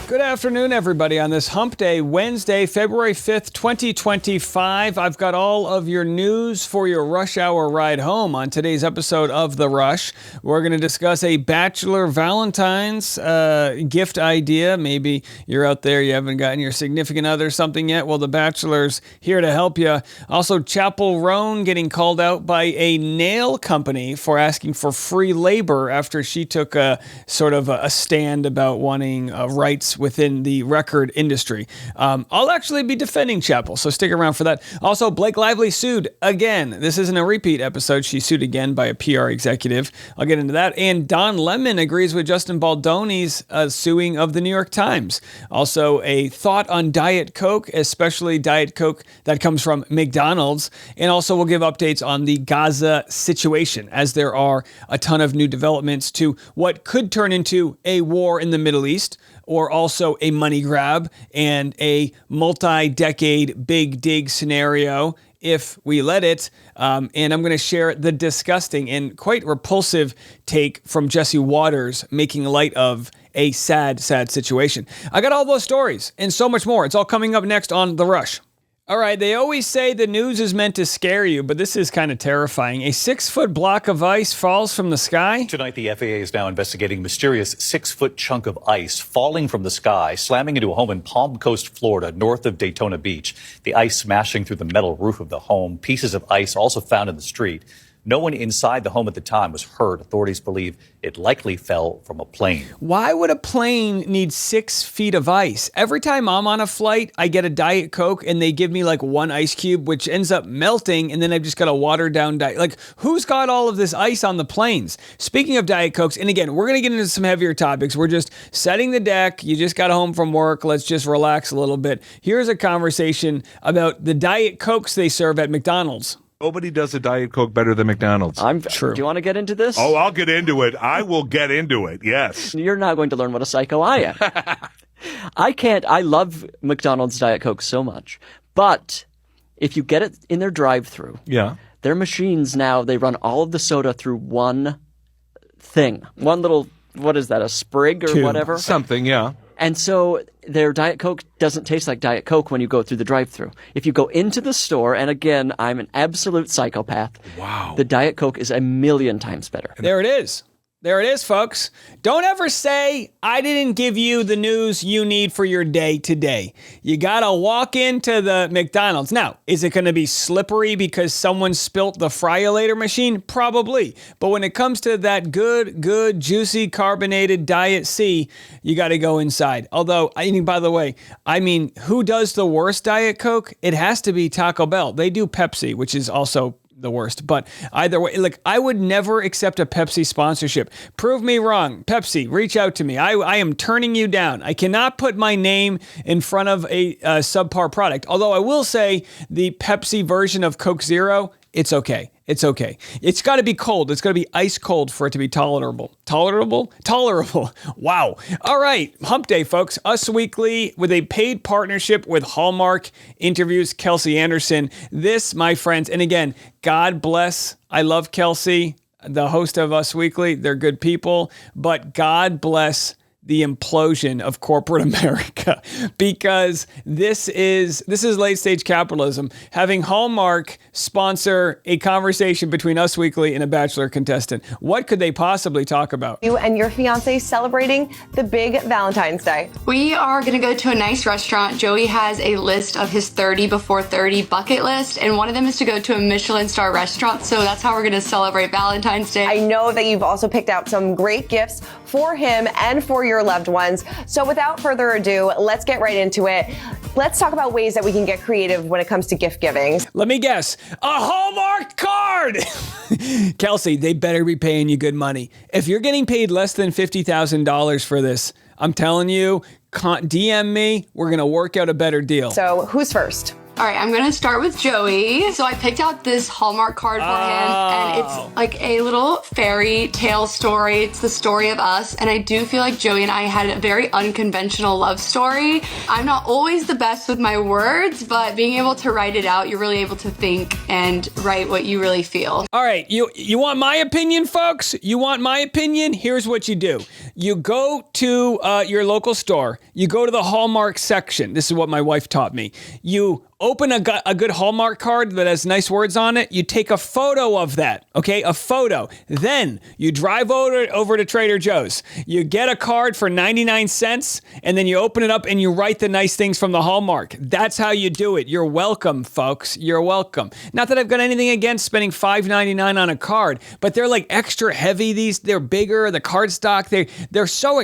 Good afternoon, everybody. On this Hump Day, Wednesday, February 5th, 2025, I've got all of your news for your rush hour ride home. On today's episode of The Rush, we're going to discuss a Bachelor Valentine's gift idea. Maybe you're out there, you haven't gotten your significant other something yet. Well, The Bachelor's here to help you. Also, Chapel Roan getting called out by a nail company for asking for free labor after she took a sort of a stand about wanting rights within the record industry. I'll actually be defending Chapel, so stick around for that. Also, Blake Lively sued again. This isn't a repeat episode. She sued again by a PR executive. I'll get into that. And Don Lemon agrees with Justin Baldoni's suing of the New York Times. Also, a thought on Diet Coke, especially Diet Coke that comes from McDonald's. And also, we'll give updates on the Gaza situation, as there are a ton of new developments to what could turn into a war in the Middle East, or also a money grab and a multi-decade big dig scenario if we let it. And I'm going to share the disgusting and quite repulsive take from Jesse Waters making light of a sad, sad situation. I got all those stories and so much more. It's all coming up next on The Rush. All right, they always say the news is meant to scare you, but this is kind of terrifying. A 6-foot block of ice falls from the sky. Tonight, the FAA is now investigating mysterious 6-foot chunk of ice falling from the sky, slamming into a home in Palm Coast, Florida, north of Daytona Beach. The ice smashing through the metal roof of the home. Pieces of ice also found in the street. No one inside the home at the time was hurt. Authorities believe it likely fell from a plane. Why would a plane need 6 feet of ice? Every time I'm on a flight, I get a Diet Coke and they give me like one ice cube, which ends up melting, and then I've just got a watered down Diet. Like, who's got all of this ice on the planes? Speaking of Diet Cokes, and again, we're going to get into some heavier topics. We're just setting the deck. You just got home from work. Let's just relax a little bit. Here's a conversation about the Diet Cokes they serve at McDonald's. Nobody does a Diet Coke better than McDonald's. True. Do you want to get into this? Oh, I'll get into it. I will get into it, yes. You're not going to learn what a psycho I am. I love McDonald's Diet Coke so much. But if you get it in their drive-thru, their machines now, they run all of the soda through one thing. One little, what is that, a sprig or whatever? Something, yeah. And so their Diet Coke doesn't taste like Diet Coke when you go through the drive-thru. If you go into the store, and again, I'm an absolute psychopath. Wow. The Diet Coke is a million times better. There it is. There it is, folks. Don't ever say, I didn't give you the news you need for your day today. You gotta walk into the McDonald's. Now, is it gonna be slippery because someone spilt the fry-o-lator machine? Probably. But when it comes to that good, juicy, carbonated Diet C, you gotta go inside. Although, by the way, who does the worst Diet Coke? It has to be Taco Bell. They do Pepsi, which is also the worst. But either way, I would never accept a Pepsi sponsorship. Prove me wrong. Pepsi, reach out to me. I am turning you down. I cannot put my name in front of a subpar product. Although I will say the Pepsi version of Coke Zero, it's okay. It's okay. It's got to be cold. It's got to be ice cold for it to be tolerable. Tolerable? Wow. All right. Hump Day, folks. Us Weekly with a paid partnership with Hallmark interviews Kelsey Anderson. This, my friends, and again, God bless. I love Kelsey, the host of Us Weekly. They're good people, but God bless the implosion of corporate America, because this is late stage capitalism. Having Hallmark sponsor a conversation between Us Weekly and a Bachelor contestant. What could they possibly talk about? You and your fiance celebrating the big Valentine's Day. We are going to go to a nice restaurant. Joey has a list of his 30 before 30 bucket list, and one of them is to go to a Michelin star restaurant. So that's how we're going to celebrate Valentine's Day. I know that you've also picked out some great gifts for him and for your loved ones. So without further ado, let's get right into it. Let's talk about ways that we can get creative when it comes to gift giving. Let me guess. A Hallmark card! Kelsey, they better be paying you good money. If you're getting paid less than $50,000 for this, I'm telling you, DM me. We're going to work out a better deal. So who's first? All right, I'm going to start with Joey. So I picked out this Hallmark card for him, and it's like a little fairy tale story. It's the story of us, and I do feel like Joey and I had a very unconventional love story. I'm not always the best with my words, but being able to write it out, you're really able to think and write what you really feel. All right, you want my opinion, folks? You want my opinion? Here's what you do. You go to your local store. You go to the Hallmark section. This is what my wife taught me. You open a good Hallmark card that has nice words on it. You take a photo of that, okay? A photo. Then you drive over to Trader Joe's. You get a card for 99 cents, and then you open it up and you write the nice things from the Hallmark. That's how you do it. You're welcome, folks. You're welcome. Not that I've got anything against spending $5.99 on a card, but they're like extra heavy. They're bigger. The card stock, they're so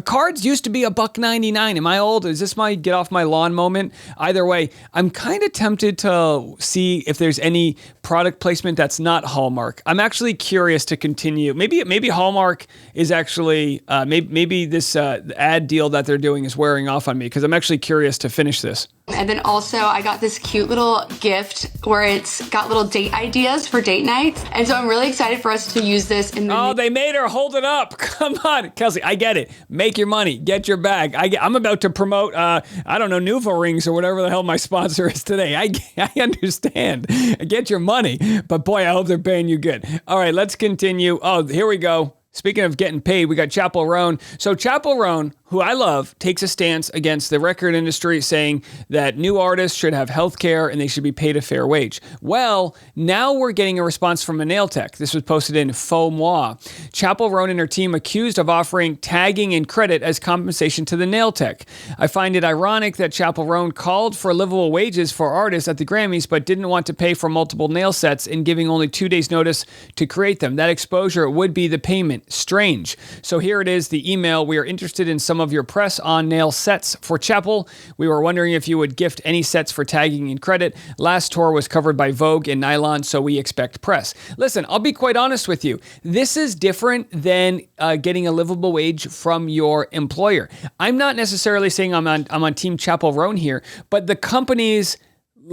cards used to be $1.99. Am I old? Is this my get off my lawn moment? Either way, I'm kind of tempted to see if there's any product placement that's not Hallmark. I'm actually curious to continue. Maybe Hallmark is actually maybe this ad deal that they're doing is wearing off on me, because I'm actually curious to finish this. And then also I got this cute little gift where it's got little date ideas for date nights. And so I'm really excited for us to use this in the... Oh, they made her hold it up. Come on, Kelsey, I get it. Make your money. Get your bag. I'm about to promote, I don't know, Nuvo rings or whatever the hell my sponsor is today. I understand. Get your money. But boy, I hope they're paying you good. All right, let's continue. Oh, here we go. Speaking of getting paid, we got Chappell Roan. So Chappell Roan, who I love, takes a stance against the record industry, saying that new artists should have health care and they should be paid a fair wage. Well, now we're getting a response from a nail tech. This was posted in Faux Moi. Chappell Roan and her team accused of offering tagging and credit as compensation to the nail tech. I find it ironic that Chappell Roan called for livable wages for artists at the Grammys, but didn't want to pay for multiple nail sets and giving only 2 days notice to create them. That exposure would be the payment. Strange. So here it is, the email. We are interested in some of your press on nail sets for Chappell. We were wondering if you would gift any sets for tagging and credit. Last tour was covered by Vogue and Nylon, so we expect press. Listen, I'll be quite honest with you. This is different than getting a livable wage from your employer. I'm not necessarily saying I'm on Team Chappell Roan here, but the companies...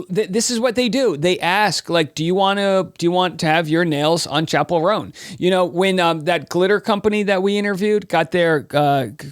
This is what they do. They ask, like, do you want to have your nails on Chappell Roan? You know, when that glitter company that we interviewed got their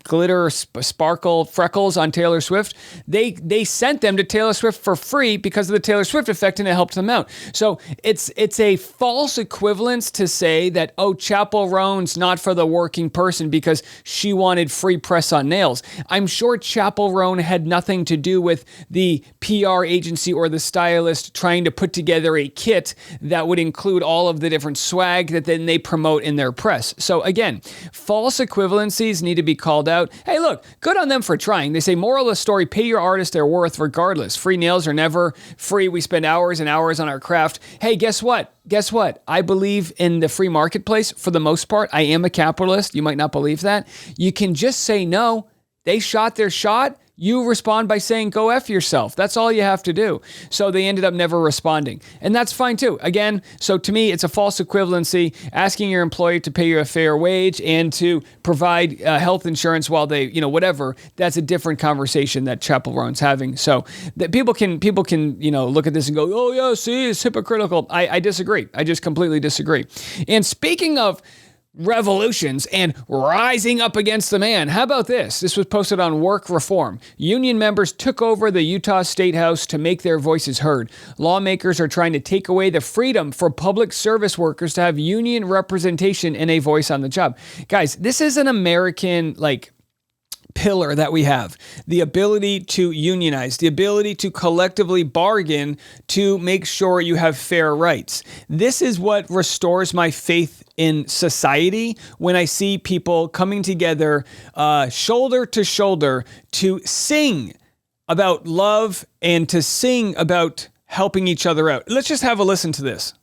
glitter sparkle freckles on Taylor Swift, they sent them to Taylor Swift for free because of the Taylor Swift effect, and it helped them out. So it's a false equivalence to say that, oh, Chappell Roan's not for the working person because she wanted free press on nails. I'm sure Chappell Roan had nothing to do with the PR agency or the stylist trying to put together a kit that would include all of the different swag that then they promote in their press. So again, false equivalencies need to be called out. Hey, look, good on them for trying. They say, moral of the story, pay your artist their worth regardless. Free nails are never free. We spend hours and hours on our craft. Hey, guess what? Guess what? I believe in the free marketplace for the most part. I am a capitalist. You might not believe that. You can just say no. They shot their shot. You respond by saying, go F yourself. That's all you have to do. So they ended up never responding. And that's fine too. Again, so to me, it's a false equivalency, asking your employer to pay you a fair wage and to provide health insurance while they, whatever. That's a different conversation that Chappell Roan's having. So that people can, look at this and go, oh yeah, see, it's hypocritical. I disagree. I just completely disagree. And speaking of revolutions and rising up against the man. How about this? This was posted on Work Reform. Union members took over the Utah State House to make their voices heard. Lawmakers are trying to take away the freedom for public service workers to have union representation and a voice on the job. Guys, this is an American, pillar that we have. The ability to unionize, the ability to collectively bargain to make sure you have fair rights. This is what restores my faith in society when I see people coming together shoulder to shoulder to sing about love and to sing about helping each other out. Let's just have a listen to this.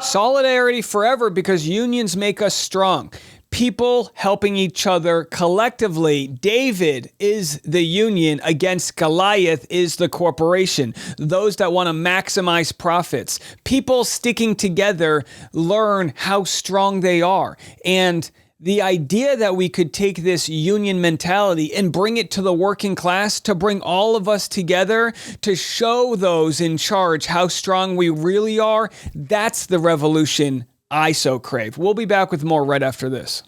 Solidarity forever, because unions make us strong. people helping each other collectively. David is the union against Goliath is the corporation. Those that want to maximize profits. People sticking together learn how strong they are. And the idea that we could take this union mentality and bring it to the working class, to bring all of us together, to show those in charge how strong we really are, that's the revolution I so crave. We'll be back with more right after this.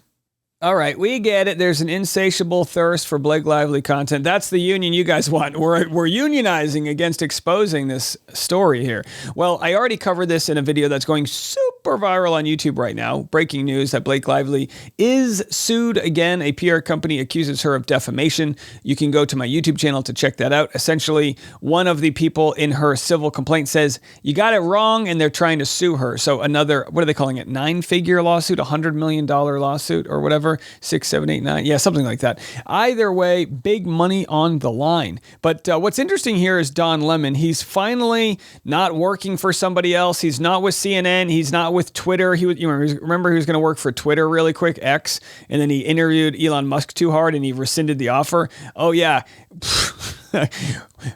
All right, we get it. There's an insatiable thirst for Blake Lively content. That's the union you guys want. We're unionizing against exposing this story here. Well, I already covered this in a video that's going super viral on YouTube right now. Breaking news that Blake Lively is sued again. A PR company accuses her of defamation. You can go to my YouTube channel to check that out. Essentially, one of the people in her civil complaint says, you got it wrong, and they're trying to sue her. So another, what are they calling it? 9-figure lawsuit, $100 million lawsuit or whatever. 6, 7, 8, 9. Yeah, something like that. Either way, big money on the line. But what's interesting here is Don Lemon. He's finally not working for somebody else. He's not with CNN. He's not with Twitter. Remember he was going to work for Twitter really quick, X, and then he interviewed Elon Musk too hard and he rescinded the offer. Oh, yeah.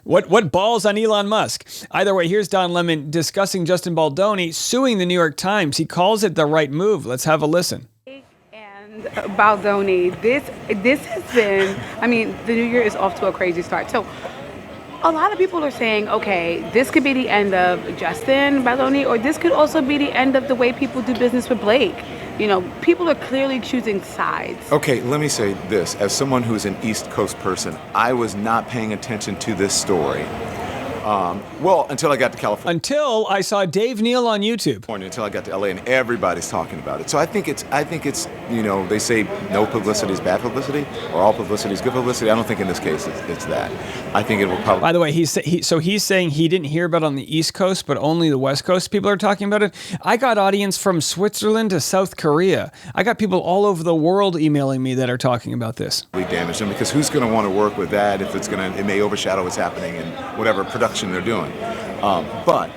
What balls on Elon Musk? Either way, here's Don Lemon discussing Justin Baldoni suing the New York Times. He calls it the right move. Let's have a listen. Baldoni, this has been, I mean, the new year is off to a crazy start. So a lot of people are saying, okay, this could be the end of Justin Baldoni, or this could also be the end of the way people do business with Blake. You know, people are clearly choosing sides. Okay, let me say this. As someone who's an East Coast person, I was not paying attention to this story. Well, until I got to California. Until I saw Dave Neal on YouTube. Until I got to LA, and everybody's talking about it. So I think it's, you know, they say no publicity is bad publicity, or all publicity is good publicity. I don't think in this case it's that. I think it will probably. By the way, he's saying he didn't hear about it on the East Coast, but only the West Coast people are talking about it. I got audience from Switzerland to South Korea. I got people all over the world emailing me that are talking about this. We damage them because who's going to want to work with that if it may overshadow what's happening in whatever production they're doing. But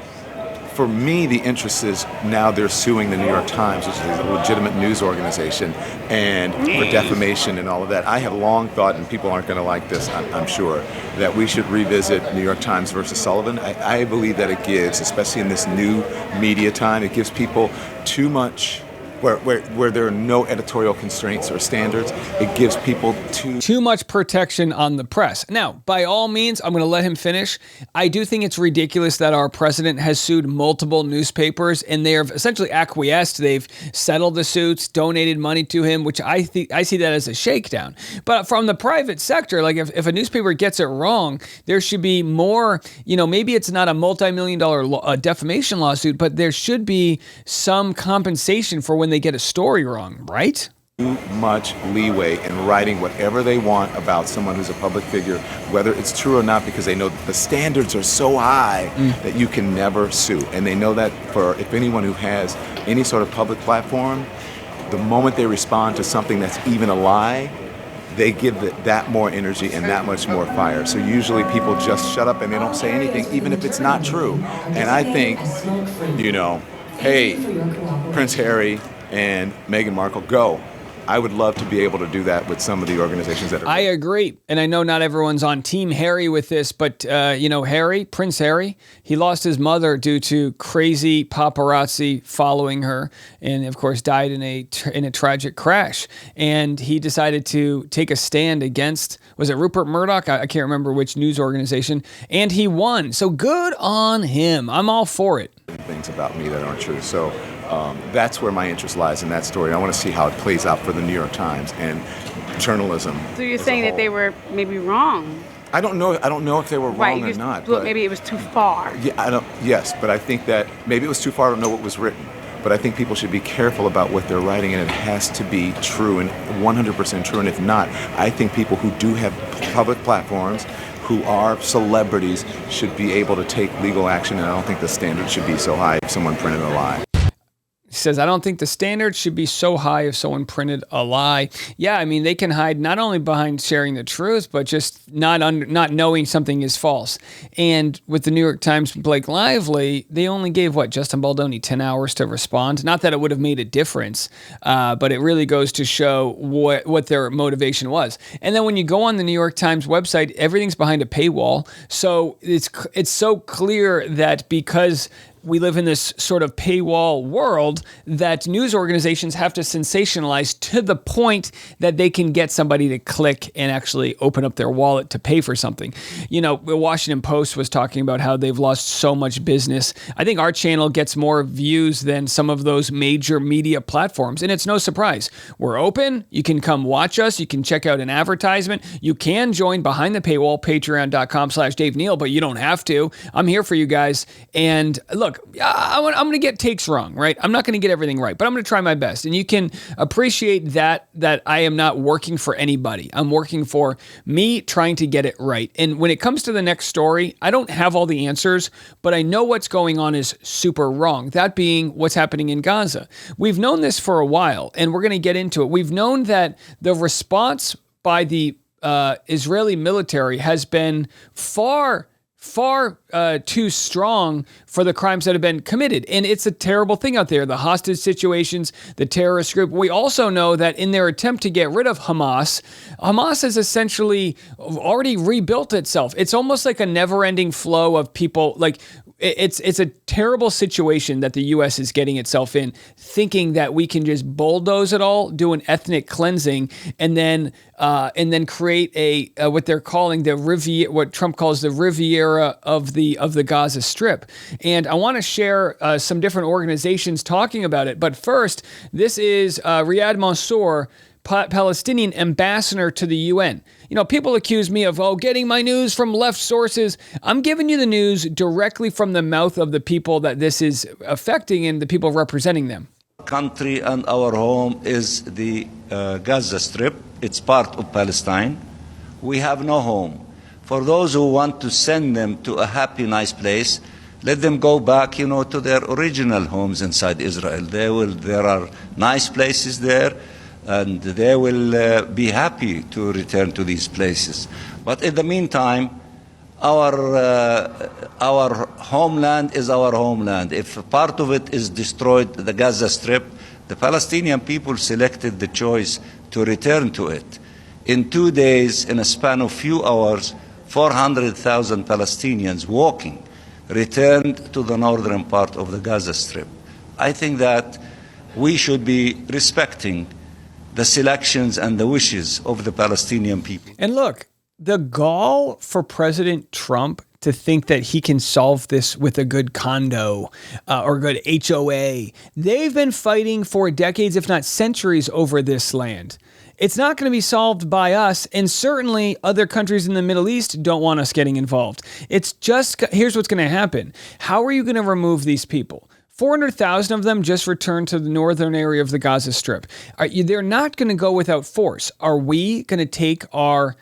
for me, the interest is now they're suing the New York Times, which is a legitimate news organization, and for defamation and all of that. I have long thought, and people aren't going to like this, I'm sure, that we should revisit New York Times versus Sullivan. I believe that it gives, especially in this new media time, it gives people too much. Where there are no editorial constraints or standards, it gives people too much protection on the press. Now, by all means, I'm going to let him finish. I do think it's ridiculous that our president has sued multiple newspapers, and they have essentially acquiesced. They've settled the suits, donated money to him, which I see that as a shakedown. But from the private sector, like if a newspaper gets it wrong, there should be more. You know, maybe it's not a multi-million-dollar defamation lawsuit, but there should be some compensation for when they get a story wrong, right? Too much leeway in writing whatever they want about someone who's a public figure, whether it's true or not, because they know that the standards are so high that you can never sue. And they know that for if anyone who has any sort of public platform, the moment they respond to something that's even a lie, they give that more energy and that much more fire. So usually people just shut up and they don't say anything, even if it's not true. And I think, you know, hey, Prince Harry and Meghan Markle, go. I would love to be able to do that with some of the organizations that are. I agree. And I know not everyone's on Team Harry with this, but, Prince Harry, he lost his mother due to crazy paparazzi following her and, of course, died in a tragic crash. And he decided to take a stand against, was it Rupert Murdoch? I can't remember which news organization. And he won. So good on him. I'm all for it. Things about me that aren't true. So that's where my interest lies in that story. I want to see how it plays out for the New York Times and journalism. So you're saying that they were maybe wrong? I don't know if they were wrong or not. But maybe it was too far. Yeah, Yes, but I think that maybe it was too far to know what was written. But I think people should be careful about what they're writing, and it has to be true and 100% true. And if not, I think people who do have public platforms, who are celebrities, should be able to take legal action. And I don't think the standard should be so high if someone printed a lie. He says, I don't think the standards should be so high if someone printed a lie. Yeah, I mean, they can hide not only behind sharing the truth, but just not knowing something is false. And with the New York Times, Blake Lively, they only gave, Justin Baldoni 10 hours to respond. Not that it would have made a difference, but it really goes to show what their motivation was. And then when you go on the New York Times website, everything's behind a paywall. So it's so clear that because we live in this sort of paywall world that news organizations have to sensationalize to the point that they can get somebody to click and actually open up their wallet to pay for something. You know, the Washington Post was talking about how they've lost so much business. I think our channel gets more views than some of those major media platforms, and it's no surprise. We're open. You can come watch us. You can check out an advertisement. You can join behind the paywall, patreon.com/Dave Neal, but you don't have to. I'm here for you guys. And look, I'm going to get takes wrong, right? I'm not going to get everything right, but I'm going to try my best. And you can appreciate that I am not working for anybody. I'm working for me trying to get it right. And when it comes to the next story, I don't have all the answers, but I know what's going on is super wrong. That being what's happening in Gaza. We've known this for a while, and we're going to get into it. We've known that the response by the Israeli military has been far too strong for the crimes that have been committed. And it's a terrible thing out there. The hostage situations, the terrorist group. We also know that in their attempt to get rid of Hamas has essentially already rebuilt itself. It's almost like a never-ending flow of people. Like, it's a terrible situation that the U.S. is getting itself in, thinking that we can just bulldoze it all, do an ethnic cleansing, and then create a what they're calling what Trump calls the Riviera of the Gaza Strip. And I want to share some different organizations talking about it. But first, this is Riyad Mansour, Palestinian ambassador to the UN. You know, people accuse me of, getting my news from left sources. I'm giving you the news directly from the mouth of the people that this is affecting and the people representing them. Country and our home is the Gaza Strip. It's part of Palestine. We have no home. For those who want to send them to a happy, nice place, let them go back, to their original homes inside Israel. There are nice places there, and they will be happy to return to these places. But in the meantime, our homeland is our homeland. If part of it is destroyed, the Gaza Strip, the Palestinian people selected the choice to return to it. In 2 days, in a span of few hours, 400,000 Palestinians walking returned to the northern part of the Gaza Strip. I think that we should be respecting the selections and the wishes of the Palestinian people. And look, the gall for President Trump to think that he can solve this with a good condo or a good HOA. They've been fighting for decades, if not centuries, over this land. It's not going to be solved by us, and certainly other countries in the Middle East don't want us getting involved. It's just, here's what's going to happen. How are you going to remove these people? 400,000 of them just returned to the northern area of the Gaza Strip. They're not going to go without force. Are we going to take our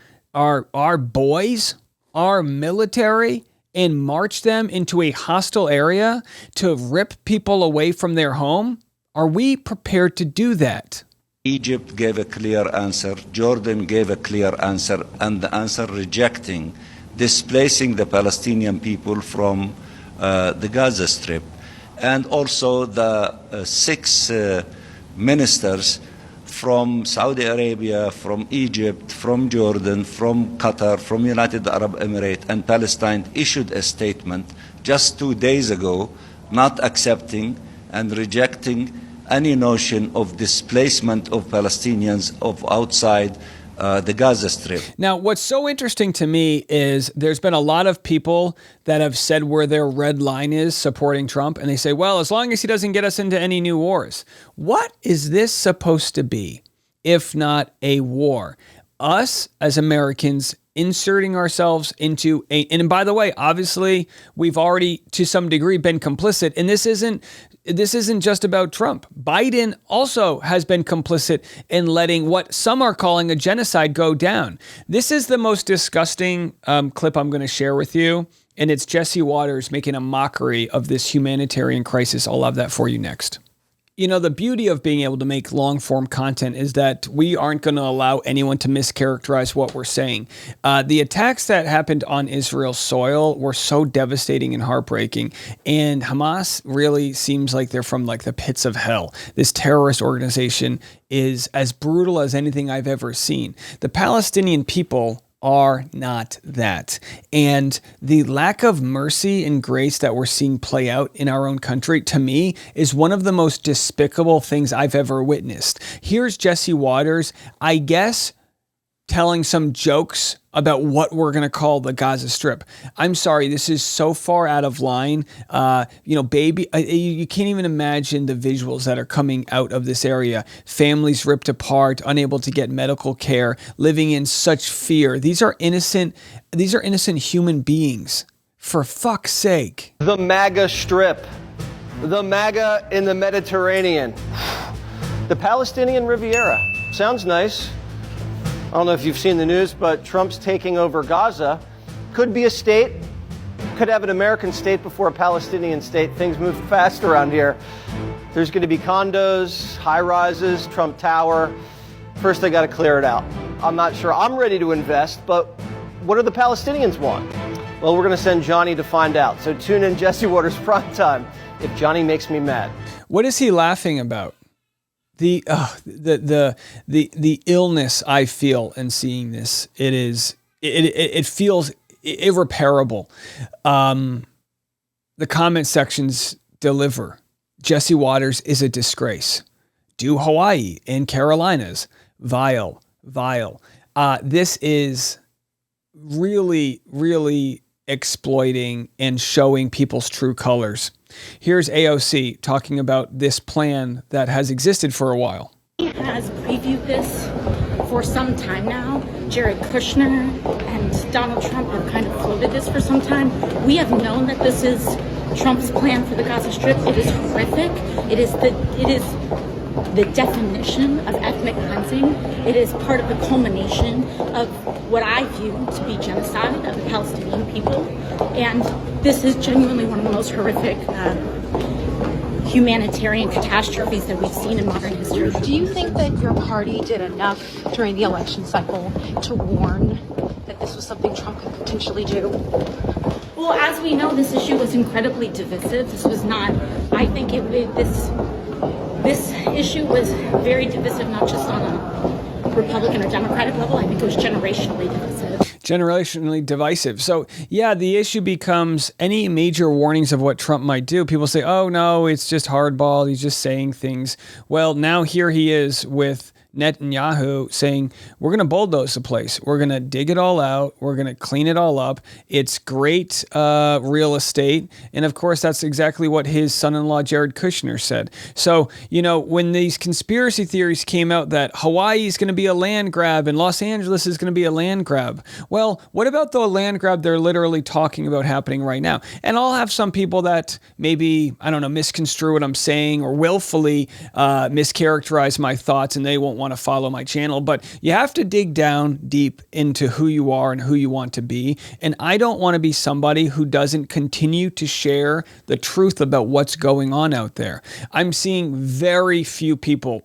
boys, our military, and march them into a hostile area to rip people away from their home? Are we prepared to do that? Egypt gave a clear answer, Jordan gave a clear answer, and the answer rejecting, displacing the Palestinian people from the Gaza Strip. And also the 6 ministers from Saudi Arabia, from Egypt, from Jordan, from Qatar, from United Arab Emirates and Palestine issued a statement just 2 days ago, not accepting and rejecting any notion of displacement of Palestinians of outside the Gaza Strip. Now, what's so interesting to me is there's been a lot of people that have said where their red line is supporting Trump, and they say, well, as long as he doesn't get us into any new wars. What is this supposed to be, if not a war? Us, as Americans, inserting ourselves into and by the way, obviously, we've already, to some degree, been complicit, and this isn't just about Trump. Biden also has been complicit in letting what some are calling a genocide go down. This is the most disgusting clip I'm going to share with you, and it's Jesse Waters making a mockery of this humanitarian crisis. I'll have that for you next. the beauty of being able to make long form content is that we aren't going to allow anyone to mischaracterize what we're saying. The attacks that happened on Israel's soil were so devastating and heartbreaking. And Hamas really seems like they're from like the pits of hell. This terrorist organization is as brutal as anything I've ever seen. The Palestinian people are not that. And the lack of mercy and grace that we're seeing play out in our own country, to me, is one of the most despicable things I've ever witnessed. Here's Jesse Waters, I guess, telling some jokes about what we're going to call the Gaza Strip. I'm sorry, this is so far out of line. Baby, you can't even imagine the visuals that are coming out of this area. Families ripped apart, unable to get medical care, living in such fear. These are innocent human beings. For fuck's sake. The MAGA Strip. The MAGA in the Mediterranean. The Palestinian Riviera. Sounds nice. I don't know if you've seen the news, but Trump's taking over Gaza. Could be a state. Could have an American state before a Palestinian state. Things move fast around here. There's going to be condos, high-rises, Trump Tower. First, they got to clear it out. I'm not sure I'm ready to invest, but what do the Palestinians want? Well, we're going to send Johnny to find out. So tune in Jesse Waters Prime Time if Johnny makes me mad. What is he laughing about? The illness I feel in seeing this, it feels irreparable. The comment sections deliver. Jesse Waters is a disgrace. Do Hawaii and Carolinas. Vile. This is really, really exploiting and showing people's true colors. Here's AOC talking about this plan that has existed for a while. He has previewed this for some time now. Jared Kushner and Donald Trump have kind of floated this for some time. We have known that this is Trump's plan for the Gaza Strip. It is horrific. It is the definition of ethnic cleansing. It is part of the culmination of what I view to be genocide of the Palestinian people. And this is genuinely one of the most horrific humanitarian catastrophes that we've seen in modern history. Do you think that your party did enough during the election cycle to warn that this was something Trump could potentially do? Well, as we know, this issue was incredibly divisive. This was not, I think this issue was very divisive, not just on a Republican or Democratic level. I think it was generationally divisive. So yeah, the issue becomes any major warnings of what Trump might do. People say, oh no, it's just hardball. He's just saying things. Well, now here he is with Netanyahu saying, we're going to bulldoze the place. We're going to dig it all out. We're going to clean it all up. It's great real estate. And of course, that's exactly what his son-in-law, Jared Kushner, said. So, when these conspiracy theories came out that Hawaii is going to be a land grab and Los Angeles is going to be a land grab. Well, what about the land grab they're literally talking about happening right now? And I'll have some people that maybe, misconstrue what I'm saying or willfully mischaracterize my thoughts, and they won't want to follow my channel, but you have to dig down deep into who you are and who you want to be. And I don't want to be somebody who doesn't continue to share the truth about what's going on out there. I'm seeing very few people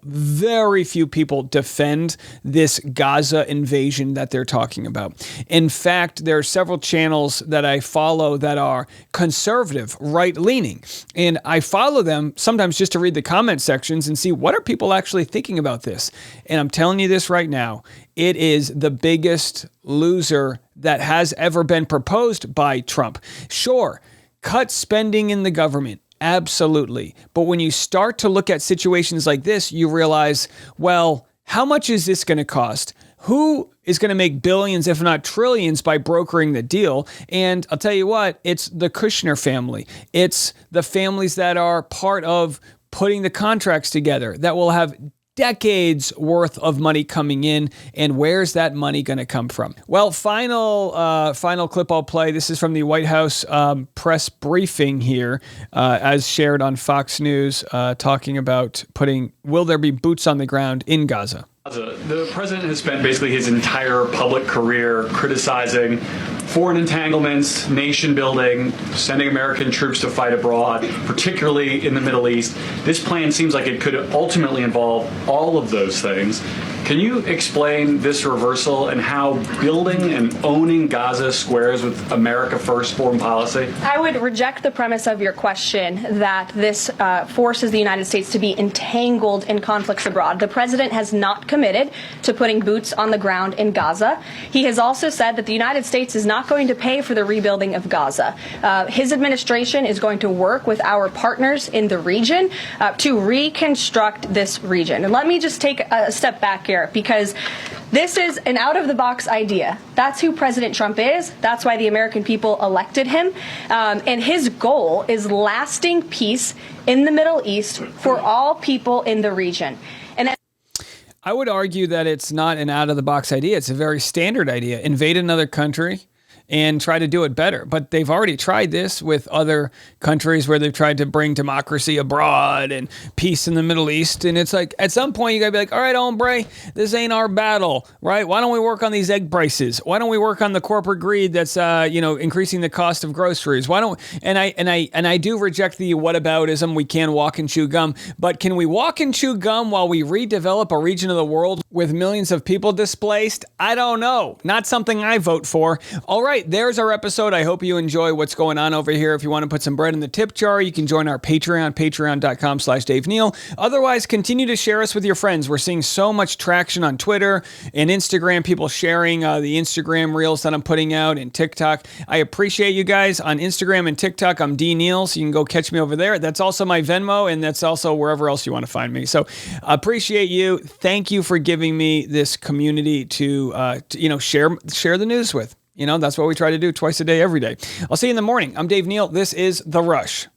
defend this Gaza invasion that they're talking about. In fact, there are several channels that I follow that are conservative, right-leaning, and I follow them sometimes just to read the comment sections and see what are people actually thinking about this. And I'm telling you this right now, it is the biggest loser that has ever been proposed by Trump. Sure, cut spending in the government. Absolutely. But when you start to look at situations like this, you realize, well, how much is this going to cost? Who is going to make billions, if not trillions, by brokering the deal? And I'll tell you what, it's the Kushner family. It's the families that are part of putting the contracts together that will have decades worth of money coming in. And where's that money going to come from? Well, final clip I'll play. This is from the White House press briefing here, as shared on Fox News, talking about will there be boots on the ground in Gaza? The president has spent basically his entire public career criticizing foreign entanglements, nation building, sending American troops to fight abroad, particularly in the Middle East. This plan seems like it could ultimately involve all of those things. Can you explain this reversal and how building and owning Gaza squares with America First foreign policy? I would reject the premise of your question that this forces the United States to be entangled in conflicts abroad. The president has not committed to putting boots on the ground in Gaza. He has also said that the United States is not going to pay for the rebuilding of Gaza. His administration is going to work with our partners in the region to reconstruct this region. And let me just take a step back here, because this is an out-of-the-box idea. That's who President Trump is. That's why the American people elected him. And his goal is lasting peace in the Middle East for all people in the region. And I would argue that it's not an out-of-the-box idea. It's a very standard idea. Invade another country and try to do it better. But they've already tried this with other countries where they've tried to bring democracy abroad and peace in the Middle East. And it's like, at some point, you gotta be like, all right, hombre, this ain't our battle, right? Why don't we work on these egg prices? Why don't we work on the corporate greed that's, increasing the cost of groceries? Why don't, and I do reject the whataboutism. We can walk and chew gum, but can we walk and chew gum while we redevelop a region of the world with millions of people displaced? I don't know. Not something I vote for. All right. There's our episode. I hope you enjoy what's going on over here. If you want to put some bread in the tip jar, you can join our Patreon, patreon.com/Dave Neal. Otherwise, continue to share us with your friends. We're seeing so much traction on Twitter and Instagram, people sharing the Instagram reels that I'm putting out, and TikTok. I appreciate you guys on Instagram and TikTok. I'm D Neal, so you can go catch me over there. That's also my Venmo, and that's also wherever else you want to find me. So appreciate you. Thank you for giving me this community to share the news with. That's what we try to do twice a day, every day. I'll see you in the morning. I'm Dave Neal. This is The Rush.